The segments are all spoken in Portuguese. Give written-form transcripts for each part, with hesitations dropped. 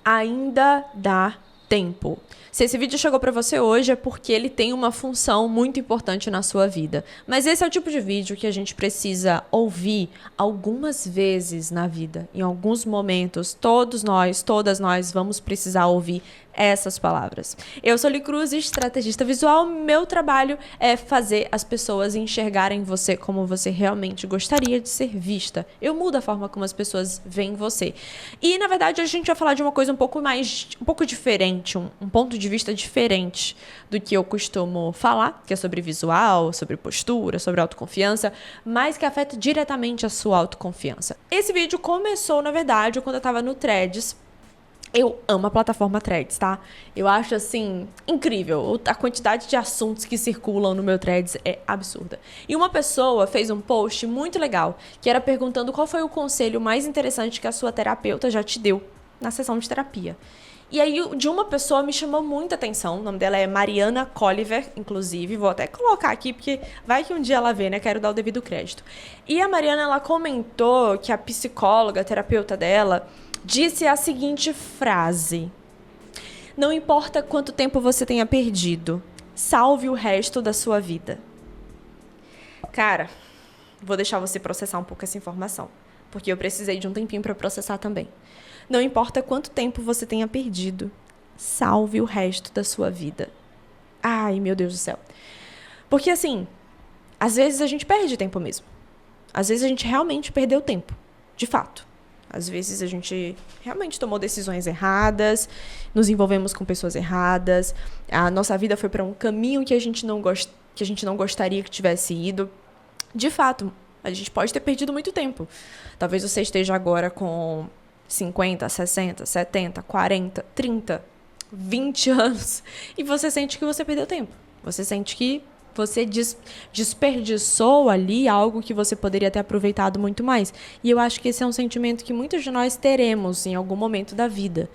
Ainda dá tempo. Se esse vídeo chegou para você hoje é porque ele tem uma função muito importante na sua vida. Mas esse é o tipo de vídeo que a gente precisa ouvir algumas vezes na vida. Em alguns momentos, todas nós vamos precisar ouvir essas palavras. Eu sou Li Cruz, estrategista visual. Meu trabalho é fazer as pessoas enxergarem você como você realmente gostaria de ser vista. Eu mudo a forma como as pessoas veem você. E, na verdade, a gente vai falar de uma coisa um pouco diferente, um ponto de vista diferente do que eu costumo falar, que é sobre visual, sobre postura, sobre autoconfiança, mas que afeta diretamente a sua autoconfiança. Esse vídeo começou, na verdade, quando eu estava no Threads. Eu amo a plataforma Threads, tá? Eu acho, assim, incrível. A quantidade de assuntos que circulam no meu Threads é absurda. E uma pessoa fez um post muito legal, que era perguntando qual foi o conselho mais interessante que a sua terapeuta já te deu na sessão de terapia. E aí, de uma pessoa me chamou muita atenção. O nome dela é Mariana Colliver, inclusive. Vou até colocar aqui, porque vai que um dia ela vê, né? Quero dar o devido crédito. E a Mariana, ela comentou que a psicóloga, a terapeuta dela, disse a seguinte frase: não importa quanto tempo você tenha perdido, salve o resto da sua vida. Cara, vou deixar você processar um pouco essa informação, porque eu precisei de um tempinho para processar também. Não importa quanto tempo você tenha perdido, salve o resto da sua vida. Ai, meu Deus do céu. Porque assim, às vezes a gente perde tempo mesmo. Às vezes a gente realmente perdeu tempo, de fato. Às vezes a gente realmente tomou decisões erradas, nos envolvemos com pessoas erradas, a nossa vida foi para um caminho que a gente não gostaria que tivesse ido. De fato, a gente pode ter perdido muito tempo. Talvez você esteja agora com 50, 60, 70, 40, 30, 20 anos e você sente que você perdeu tempo. Você sente que você desperdiçou ali algo que você poderia ter aproveitado muito mais. E eu acho que esse é um sentimento que muitos de nós teremos em algum momento da vida.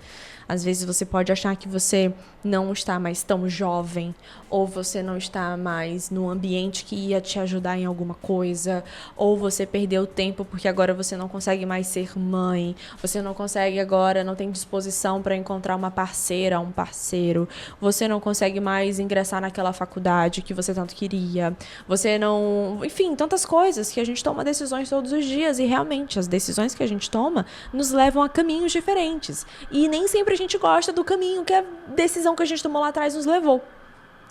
Às vezes você pode achar que você não está mais tão jovem, ou você não está mais no ambiente que ia te ajudar em alguma coisa, ou você perdeu tempo porque agora você não consegue mais ser mãe, você não consegue agora, não tem disposição para encontrar uma parceira, um parceiro, você não consegue mais ingressar naquela faculdade que você tanto queria, você não... Enfim, tantas coisas que a gente toma decisões todos os dias e realmente as decisões que a gente toma nos levam a caminhos diferentes. E nem sempre a gente gosta do caminho que a decisão que a gente tomou lá atrás nos levou.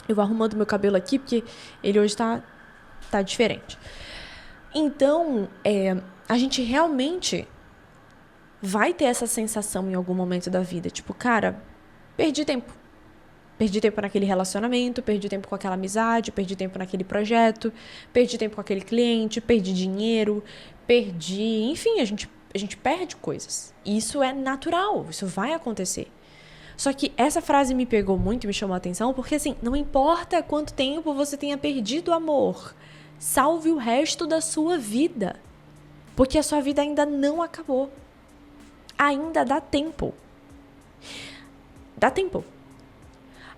Eu vou arrumando meu cabelo aqui porque ele hoje tá diferente. Então, a gente realmente vai ter essa sensação em algum momento da vida. Tipo, cara, perdi tempo. Perdi tempo naquele relacionamento, perdi tempo com aquela amizade, perdi tempo naquele projeto, perdi tempo com aquele cliente, perdi dinheiro, Enfim, a gente perde coisas. E isso é natural, isso vai acontecer. Só que essa frase me pegou muito e me chamou a atenção, porque assim, não importa quanto tempo você tenha perdido o amor, salve o resto da sua vida. Porque a sua vida ainda não acabou. Ainda dá tempo. Dá tempo.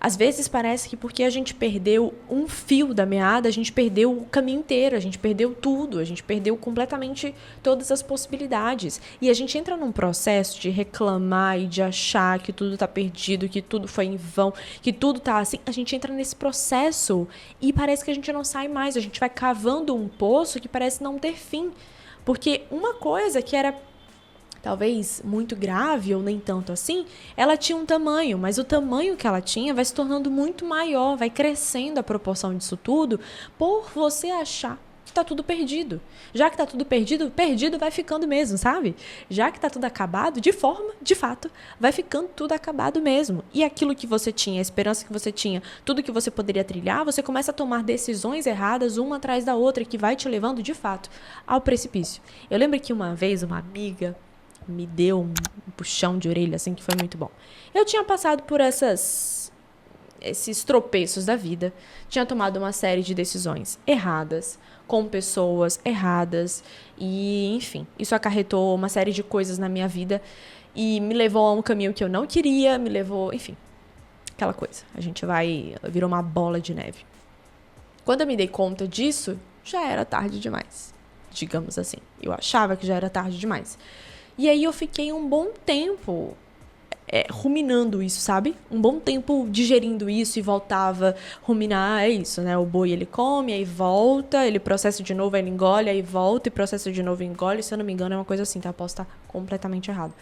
Às vezes parece que porque a gente perdeu um fio da meada, a gente perdeu o caminho inteiro, a gente perdeu tudo, a gente perdeu completamente todas as possibilidades. E a gente entra num processo de reclamar e de achar que tudo tá perdido, que tudo foi em vão, que tudo tá assim. A gente entra nesse processo e parece que a gente não sai mais, a gente vai cavando um poço que parece não ter fim. Porque uma coisa que era talvez muito grave ou nem tanto assim, ela tinha um tamanho, mas o tamanho que ela tinha vai se tornando muito maior, vai crescendo a proporção disso tudo por você achar que tá tudo perdido. Já que tá tudo perdido, perdido vai ficando mesmo, sabe? Já que tá tudo acabado, de fato, vai ficando tudo acabado mesmo. E aquilo que você tinha, a esperança que você tinha, tudo que você poderia trilhar, você começa a tomar decisões erradas uma atrás da outra que vai te levando, de fato, ao precipício. Eu lembro que uma vez uma amiga me deu um puxão de orelha, assim, que foi muito bom. Eu tinha passado por esses tropeços da vida, tinha tomado uma série de decisões erradas, com pessoas erradas, e, enfim, isso acarretou uma série de coisas na minha vida e me levou a um caminho que eu não queria, me levou, enfim, aquela coisa. Virou uma bola de neve. Quando eu me dei conta disso, já era tarde demais, digamos assim. Eu achava que já era tarde demais. E aí eu fiquei um bom tempo ruminando isso, sabe? Um bom tempo digerindo isso e voltava a ruminar, é isso, né? O boi, ele come, aí volta, ele processa de novo, aí ele engole, aí volta e processa de novo e engole. Se eu não me engano, é uma coisa assim, tá? Posso estar completamente errado.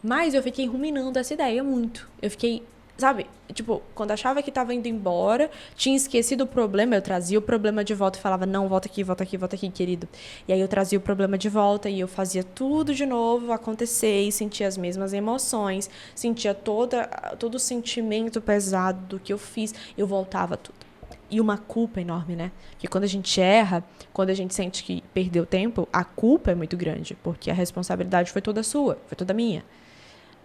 Mas eu fiquei ruminando essa ideia muito. Eu fiquei, sabe? Tipo, quando achava que tava indo embora, tinha esquecido o problema, eu trazia o problema de volta e falava, não, volta aqui, querido. E aí eu trazia o problema de volta e eu fazia tudo de novo acontecer e sentia as mesmas emoções, sentia todo o sentimento pesado do que eu fiz, eu voltava tudo. E uma culpa enorme, né? Que quando a gente erra, quando a gente sente que perdeu tempo, a culpa é muito grande, porque a responsabilidade foi toda sua, foi toda minha.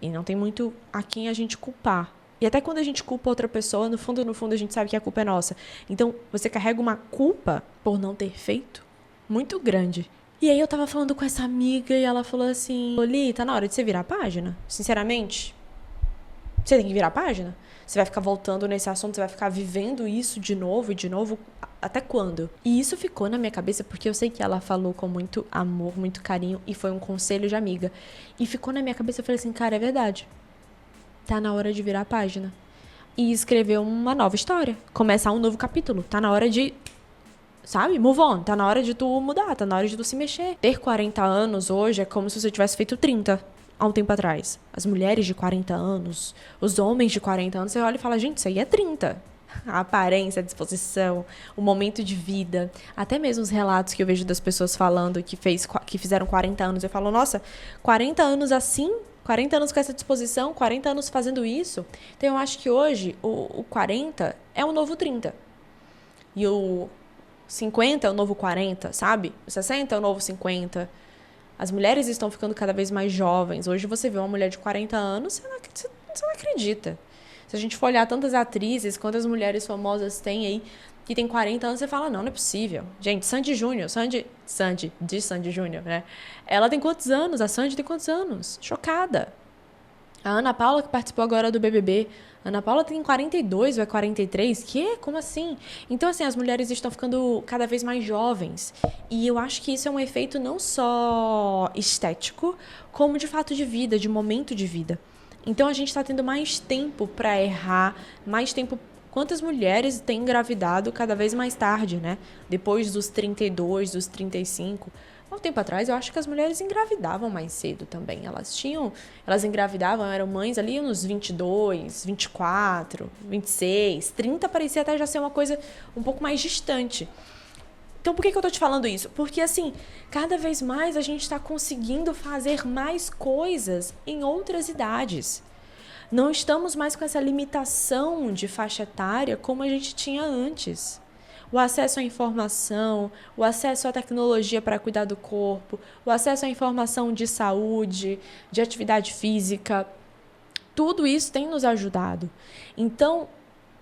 E não tem muito a quem a gente culpar. E até quando a gente culpa outra pessoa, no fundo, a gente sabe que a culpa é nossa. Então, você carrega uma culpa por não ter feito muito grande. E aí eu tava falando com essa amiga e ela falou assim, Oli, tá na hora de você virar a página? Sinceramente, você tem que virar a página? Você vai ficar voltando nesse assunto, você vai ficar vivendo isso de novo e de novo, até quando? E isso ficou na minha cabeça porque eu sei que ela falou com muito amor, muito carinho e foi um conselho de amiga. E ficou na minha cabeça, eu falei assim, cara, é verdade. Tá na hora de virar a página. E escrever uma nova história. Começar um novo capítulo. Tá na hora de, sabe? Move on. Tá na hora de tu mudar. Tá na hora de tu se mexer. Ter 40 anos hoje é como se você tivesse feito 30 há um tempo atrás. As mulheres de 40 anos, os homens de 40 anos, você olha e fala, gente, isso aí é 30. A aparência, a disposição, o momento de vida. Até mesmo os relatos que eu vejo das pessoas falando que fizeram 40 anos. Eu falo, nossa, 40 anos assim... 40 anos com essa disposição, 40 anos fazendo isso. Então, eu acho que hoje o 40 é o novo 30. E o 50 é o novo 40, sabe? O 60 é o novo 50. As mulheres estão ficando cada vez mais jovens. Hoje você vê uma mulher de 40 anos, você não acredita. Se a gente for olhar tantas atrizes, quantas mulheres famosas tem aí, que tem 40 anos, você fala, não é possível. Gente, Sandy Júnior, né? Ela tem quantos anos? A Sandy tem quantos anos? Chocada. A Ana Paula, que participou agora do BBB, a Ana Paula tem 42 ou é 43? Que? Como assim? Então, assim, as mulheres estão ficando cada vez mais jovens. E eu acho que isso é um efeito não só estético, como de fato de vida, de momento de vida. Então, a gente está tendo mais tempo para errar, mais tempo. Quantas mulheres têm engravidado cada vez mais tarde, né? Depois dos 32, dos 35. Há um tempo atrás, eu acho que as mulheres engravidavam mais cedo também. Elas engravidavam, eram mães ali nos 22, 24, 26, 30 parecia até já ser uma coisa um pouco mais distante. Então, por que eu tô te falando isso? Porque, assim, cada vez mais a gente está conseguindo fazer mais coisas em outras idades. Não estamos mais com essa limitação de faixa etária como a gente tinha antes. O acesso à informação, o acesso à tecnologia para cuidar do corpo, o acesso à informação de saúde, de atividade física, tudo isso tem nos ajudado. Então,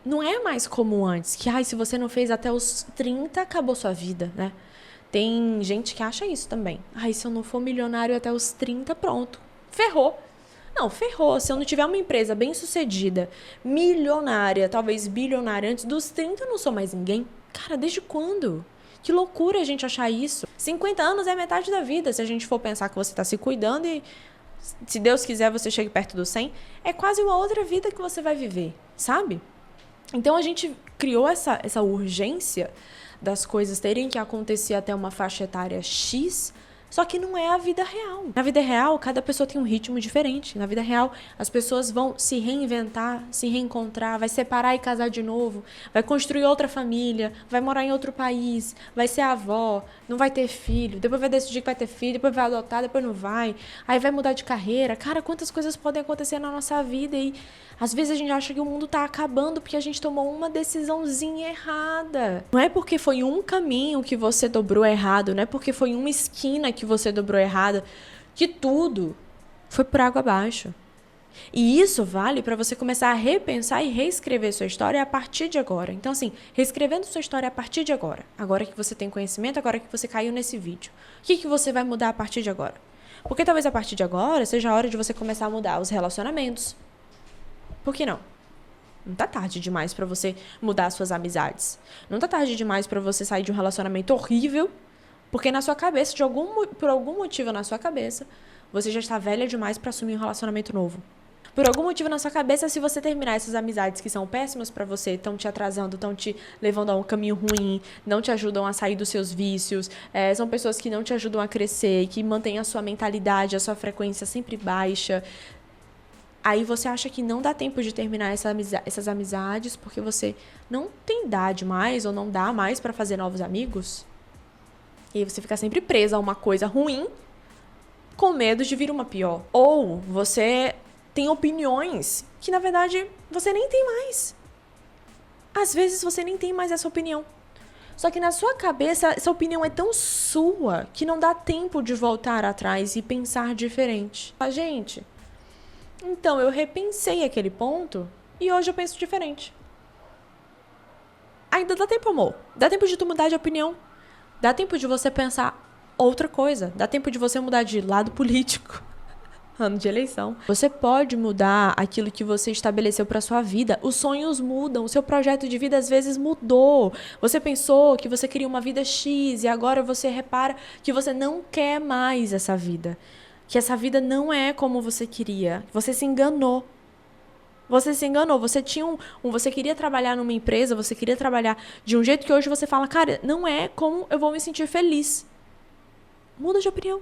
não é mais como antes, que se você não fez até os 30, acabou sua vida, né? Tem gente que acha isso também. Se eu não for milionário até os 30, pronto, ferrou. Não, ferrou. Se eu não tiver uma empresa bem-sucedida, milionária, talvez bilionária, antes dos 30, eu não sou mais ninguém. Cara, desde quando? Que loucura a gente achar isso. 50 anos é metade da vida, se a gente for pensar que você está se cuidando e, se Deus quiser, você chegue perto dos 100, é quase uma outra vida que você vai viver, sabe? Então, a gente criou essa urgência das coisas terem que acontecer até uma faixa etária X, só que não é a vida real. Na vida real, cada pessoa tem um ritmo diferente. Na vida real, as pessoas vão se reinventar, se reencontrar, vai separar e casar de novo, vai construir outra família, vai morar em outro país, vai ser avó, não vai ter filho, depois vai decidir que vai ter filho, depois vai adotar, depois não vai, aí vai mudar de carreira. Cara, quantas coisas podem acontecer na nossa vida e às vezes a gente acha que o mundo tá acabando porque a gente tomou uma decisãozinha errada. Não é porque foi um caminho que você dobrou errado, não é porque foi uma esquina que você dobrou errada, que tudo foi por água abaixo. E isso vale para você começar a repensar e reescrever sua história a partir de agora. Então, assim, reescrevendo sua história a partir de agora. Agora que você tem conhecimento, agora que você caiu nesse vídeo. O que você vai mudar a partir de agora? Porque talvez a partir de agora seja a hora de você começar a mudar os relacionamentos. Por que não? Não tá tarde demais pra você mudar as suas amizades. Não tá tarde demais pra você sair de um relacionamento horrível, porque na sua cabeça, por algum motivo na sua cabeça, você já está velha demais pra assumir um relacionamento novo. Por algum motivo na sua cabeça, se você terminar essas amizades que são péssimas pra você, estão te atrasando, estão te levando a um caminho ruim, não te ajudam a sair dos seus vícios, são pessoas que não te ajudam a crescer, que mantêm a sua mentalidade, a sua frequência sempre baixa. Aí você acha que não dá tempo de terminar essas amizades porque você não tem idade mais ou não dá mais pra fazer novos amigos? E aí você fica sempre presa a uma coisa ruim com medo de vir uma pior. Ou você tem opiniões que, na verdade, você nem tem mais. Às vezes você nem tem mais essa opinião. Só que na sua cabeça, essa opinião é tão sua que não dá tempo de voltar atrás e pensar diferente. Gente, então eu repensei aquele ponto e hoje eu penso diferente. Ainda dá tempo, amor. Dá tempo de tu mudar de opinião. Dá tempo de você pensar outra coisa. Dá tempo de você mudar de lado político. Ano de eleição. Você pode mudar aquilo que você estabeleceu para sua vida. Os sonhos mudam. O seu projeto de vida às vezes mudou. Você pensou que você queria uma vida X e agora você repara que você não quer mais essa vida. Que essa vida não é como você queria. Você se enganou. Você se enganou. Você tinha você queria trabalhar numa empresa, você queria trabalhar de um jeito que hoje você fala, cara, não é como eu vou me sentir feliz. Muda de opinião.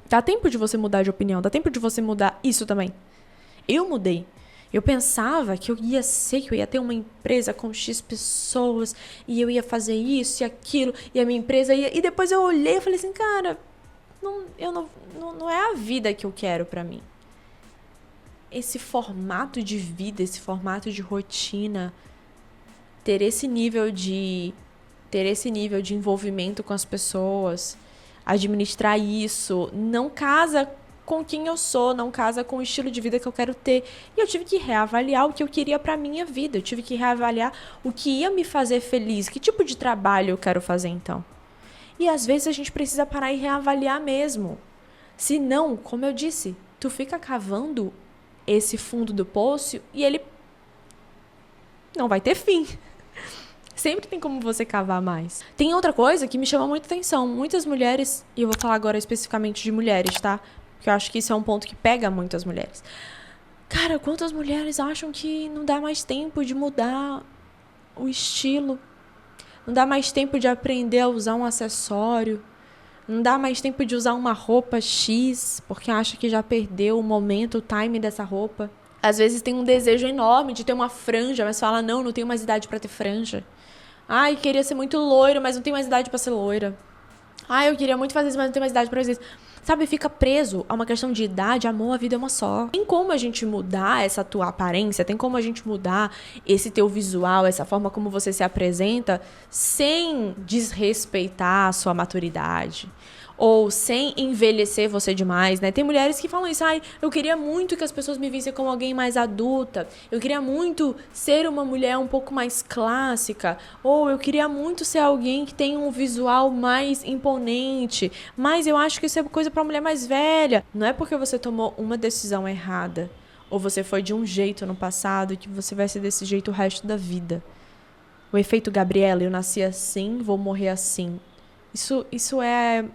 Dá tempo de você mudar de opinião. Dá tempo de você mudar isso também. Eu mudei. Eu pensava que eu ia ter uma empresa com X pessoas e eu ia fazer isso e aquilo e a minha empresa ia... E depois eu olhei e falei assim, cara, não é a vida que eu quero pra mim. Esse formato de vida, esse formato de rotina, ter esse nível de envolvimento com as pessoas, administrar isso, não casa com quem eu sou, não casa com o estilo de vida que eu quero ter. E eu tive que reavaliar o que eu queria pra minha vida. Eu tive que reavaliar o que ia me fazer feliz. Que tipo de trabalho eu quero fazer, então? E às vezes a gente precisa parar e reavaliar mesmo. Se não, como eu disse, tu fica cavando esse fundo do poço e ele não vai ter fim. Sempre tem como você cavar mais. Tem outra coisa que me chama muita atenção. Muitas mulheres, e eu vou falar agora especificamente de mulheres, tá? Porque eu acho que isso é um ponto que pega muito as mulheres. Cara, quantas mulheres acham que não dá mais tempo de mudar o estilo? Não dá mais tempo de aprender a usar um acessório? Não dá mais tempo de usar uma roupa X, porque acha que já perdeu o momento, o time dessa roupa? Às vezes tem um desejo enorme de ter uma franja, mas fala, não tenho mais idade pra ter franja. Ai, queria ser muito loiro, mas não tenho mais idade pra ser loira. Ai, eu queria muito fazer isso, mas não tenho mais idade pra fazer isso. Sabe, fica preso a uma questão de idade, amor, a vida é uma só. Tem como a gente mudar essa tua aparência, tem como a gente mudar esse teu visual, essa forma como você se apresenta, sem desrespeitar a sua maturidade. Ou sem envelhecer você demais, né? Tem mulheres que falam isso, ai, eu queria muito que as pessoas me vissem como alguém mais adulta, eu queria muito ser uma mulher um pouco mais clássica, ou eu queria muito ser alguém que tem um visual mais imponente, mas eu acho que isso é coisa pra mulher mais velha. Não é porque você tomou uma decisão errada, ou você foi de um jeito no passado, que você vai ser desse jeito o resto da vida. O efeito Gabriela, eu nasci assim, vou morrer assim. Isso é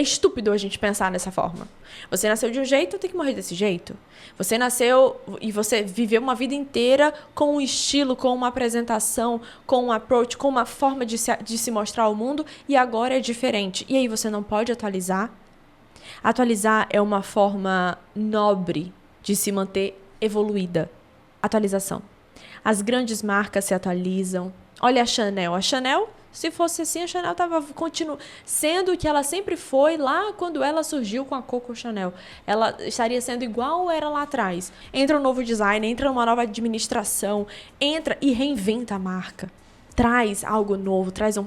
estúpido a gente pensar dessa forma. Você nasceu de um jeito, tem que morrer desse jeito. Você nasceu e você viveu uma vida inteira com um estilo, com uma apresentação, com um approach, com uma forma de se mostrar ao mundo, e agora é diferente. E aí você não pode atualizar? Atualizar é uma forma nobre de se manter evoluída. Atualização. As grandes marcas se atualizam. Olha a Chanel. A Chanel, se fosse assim, a Chanel continua sendo o que ela sempre foi lá quando ela surgiu com a Coco Chanel. Ela estaria sendo igual era lá atrás. Entra um novo design, entra uma nova administração, entra e reinventa a marca. Traz algo novo, traz um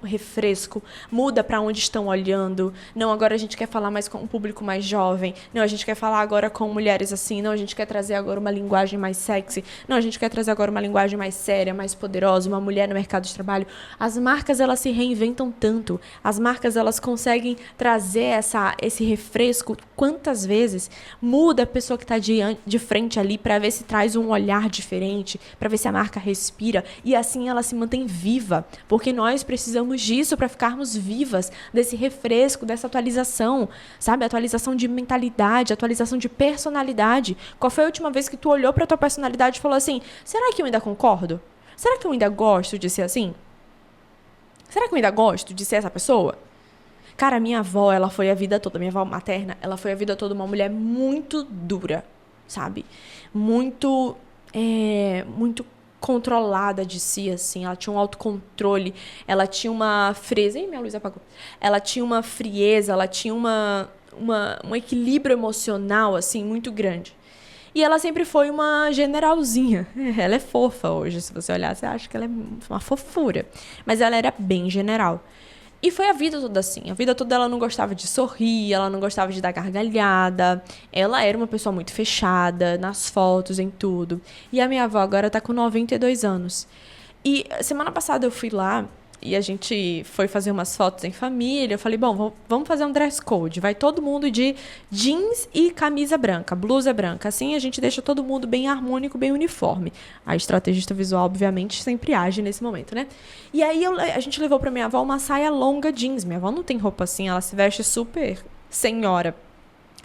refresco, muda para onde estão olhando. Não, agora a gente quer falar mais com um público mais jovem. Não, a gente quer falar agora com mulheres assim. Não, a gente quer trazer agora uma linguagem mais sexy. Não, a gente quer trazer agora uma linguagem mais séria, mais poderosa, uma mulher no mercado de trabalho. As marcas, elas se reinventam tanto. As marcas, elas conseguem trazer esse refresco quantas vezes. Muda a pessoa que está de frente ali para ver se traz um olhar diferente, para ver se a marca respira. E assim ela se mantém mantém viva, porque nós precisamos disso para ficarmos vivas, desse refresco, dessa atualização, sabe? Atualização de mentalidade, atualização de personalidade. Qual foi a última vez que tu olhou para tua personalidade e falou assim, será que eu ainda concordo? Será que eu ainda gosto de ser assim? Será que eu ainda gosto de ser essa pessoa? Cara, minha avó, ela foi a vida toda, minha avó materna, ela foi a vida toda uma mulher muito dura, sabe? Muito controlada de si, assim. Ela tinha um autocontrole, ela tinha uma frieza... Ih, minha luz apagou. Ela tinha uma frieza, ela tinha um equilíbrio emocional, assim, muito grande. E ela sempre foi uma generalzinha. Ela é fofa hoje, se você olhar, você acha que ela é uma fofura. Mas ela era bem general. E foi a vida toda assim. A vida toda ela não gostava de sorrir, ela não gostava de dar gargalhada. Ela era uma pessoa muito fechada, nas fotos, em tudo. E a minha avó agora tá com 92 anos. E semana passada eu fui lá e a gente foi fazer umas fotos em família. Eu falei, bom, vamos fazer um dress code. Vai todo mundo de jeans e camisa branca, blusa branca. Assim a gente deixa todo mundo bem harmônico, bem uniforme. A estrategista visual, obviamente, sempre age nesse momento, né? E aí a gente levou pra minha avó uma saia longa jeans. Minha avó não tem roupa assim, ela se veste super senhora.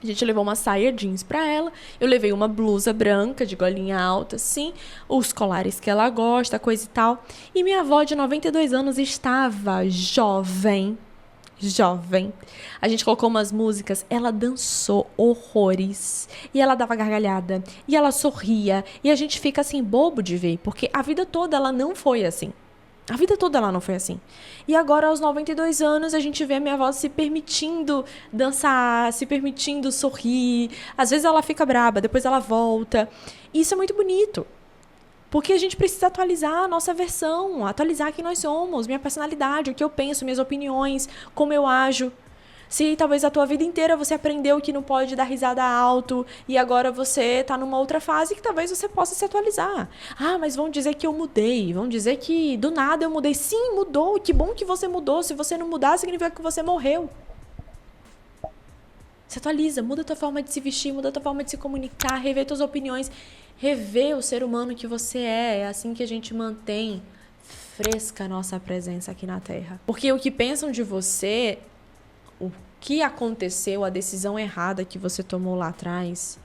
A gente levou uma saia jeans pra ela. Eu levei uma blusa branca de golinha alta, assim. Os colares que ela gosta, coisa e tal. E minha avó de 92 anos estava jovem. Jovem. A gente colocou umas músicas. Ela dançou horrores. E ela dava gargalhada. E ela sorria. E a gente fica assim, bobo de ver. Porque a vida toda ela não foi assim. A vida toda ela não foi assim. E agora, aos 92 anos, a gente vê a minha avó se permitindo dançar, se permitindo sorrir. Às vezes ela fica braba, depois ela volta. E isso é muito bonito. Porque a gente precisa atualizar a nossa versão, atualizar quem nós somos, minha personalidade, o que eu penso, minhas opiniões, como eu ajo. Se talvez a tua vida inteira você aprendeu que não pode dar risada alto e agora você tá numa outra fase que talvez você possa se atualizar. Ah, mas vão dizer que eu mudei, vão dizer que do nada eu mudei. Sim, mudou, que bom que você mudou. Se você não mudar, significa que você morreu. Se atualiza, muda a tua forma de se vestir, muda a tua forma de se comunicar, rever tuas opiniões, rever o ser humano que você é. É assim que a gente mantém fresca a nossa presença aqui na Terra. Porque o que pensam de você... O que aconteceu, a decisão errada que você tomou lá atrás,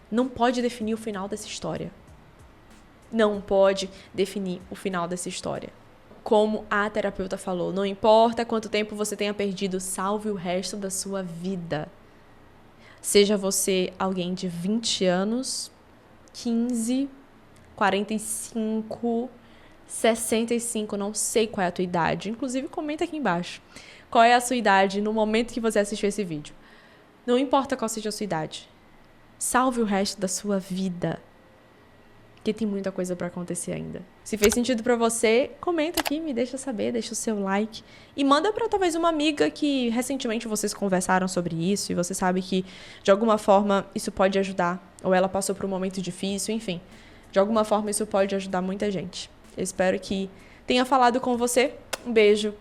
não pode definir o final dessa história. Não pode definir o final dessa história. Como a terapeuta falou, não importa quanto tempo você tenha perdido, salve o resto da sua vida. Seja você alguém de 20 anos, 15, 45, 65, não sei qual é a tua idade. Inclusive, comenta aqui embaixo. Qual é a sua idade no momento que você assistiu esse vídeo? Não importa qual seja a sua idade. Salve o resto da sua vida. Porque tem muita coisa pra acontecer ainda. Se fez sentido pra você, comenta aqui, me deixa saber, deixa o seu like. E manda pra talvez uma amiga que recentemente vocês conversaram sobre isso e você sabe que de alguma forma isso pode ajudar. Ou ela passou por um momento difícil, enfim. De alguma forma isso pode ajudar muita gente. Eu espero que tenha falado com você. Um beijo.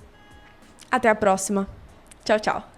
Até a próxima. Tchau, tchau.